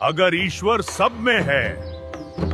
अगर ईश्वर सब में है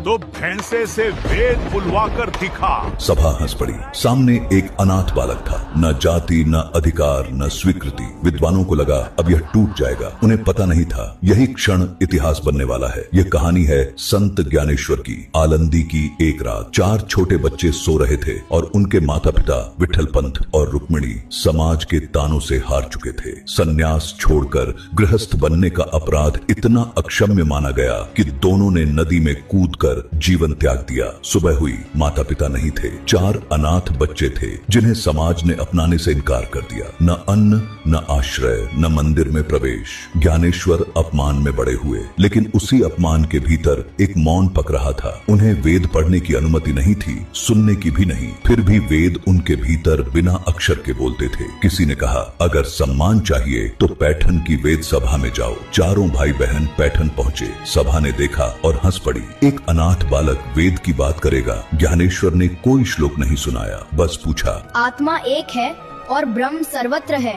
तो भैंसे से वेद बुलवाकर दिखा। सभा हंस पड़ी। सामने एक अनाथ बालक था, न जाति न अधिकार न स्वीकृति। विद्वानों को लगा अब यह टूट जाएगा। उन्हें पता नहीं था यही क्षण इतिहास बनने वाला है। यह कहानी है संत ज्ञानेश्वर की। आलंदी की एक रात 4 छोटे बच्चे सो रहे थे और उनके माता पिता विठल पंत और रुक्मिणी समाज के तानों से हार चुके थे। सन्यास छोड़कर गृहस्थ बनने का अपराध इतना अक्षम्य माना गया कि दोनों ने नदी में कूद कर जीवन त्याग दिया। सुबह हुई, माता पिता नहीं थे। 4 अनाथ बच्चे थे जिन्हें समाज ने अपनाने से इनकार कर दिया। न अन्न न आश्रय न मंदिर में प्रवेश। ज्ञानेश्वर अपमान में बड़े हुए, लेकिन उसी अपमान के भीतर एक मौन पक रहा था। उन्हें वेद पढ़ने की अनुमति नहीं थी, सुनने की भी नहीं। फिर भी वेद उनके भीतर बिना अक्षर के बोलते थे। किसी ने कहा अगर सम्मान चाहिए तो पैठन की वेद सभा में जाओ। चारों भाई बहन पैठन पहुंचे। सभा ने देखा और हंस पड़ी। एक अनाथ बालक वेद की बात करेगा। ज्ञानेश्वर ने कोई श्लोक नहीं सुनाया, बस पूछा, आत्मा एक है और ब्रह्म सर्वत्र है,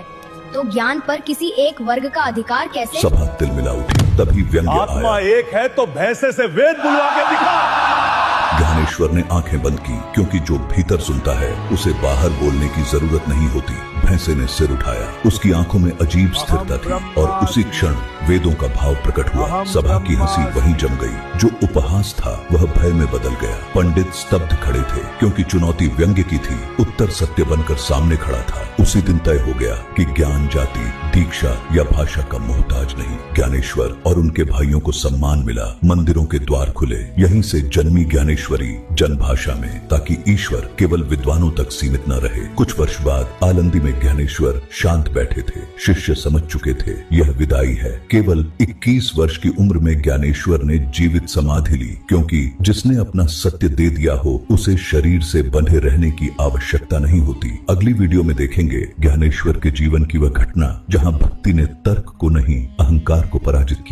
तो ज्ञान पर किसी एक वर्ग का अधिकार कैसे? सभा तिलमिला उठी। तभी व्यंग्य आत्मा आया। एक है तो भैंसे से वेद बुलवा के दिखा। ज्ञानेश्वर ने आंखें बंद की, क्योंकि जो भीतर सुनता है उसे बाहर बोलने की जरूरत नहीं होती। भैंसे ने सिर उठाया। उसकी आंखों में अजीब स्थिरता थी और उसी क्षण वेदों का भाव प्रकट हुआ। सभा की हंसी वहीं जम गई। जो उपहास था वह भय में बदल गया। पंडित स्तब्ध खड़े थे, क्योंकि चुनौती व्यंग्य की थी, उत्तर सत्य बनकर सामने खड़ा था। उसी दिन तय हो गया कि ज्ञान जाति, दीक्षा या भाषा का मोहताज नहीं। ज्ञानेश्वर और उनके भाइयों को सम्मान मिला। मंदिरों के द्वार खुले। यहीं से जन्मी ज्ञानेश्वरी जनभाषा में, ताकि ईश्वर केवल विद्वानों तक सीमित न रहे। कुछ वर्ष बाद आलंदी में ज्ञानेश्वर शांत बैठे थे। शिष्य समझ चुके थे यह विदाई है। केवल 21 वर्ष की उम्र में ज्ञानेश्वर ने जीवित समाधि ली, क्योंकि जिसने अपना सत्य दे दिया हो उसे शरीर से बंधे रहने की आवश्यकता नहीं होती। अगली वीडियो में देखेंगे ज्ञानेश्वर के जीवन की वह घटना जहां भक्ति ने तर्क को नहीं अहंकार को पराजित किया।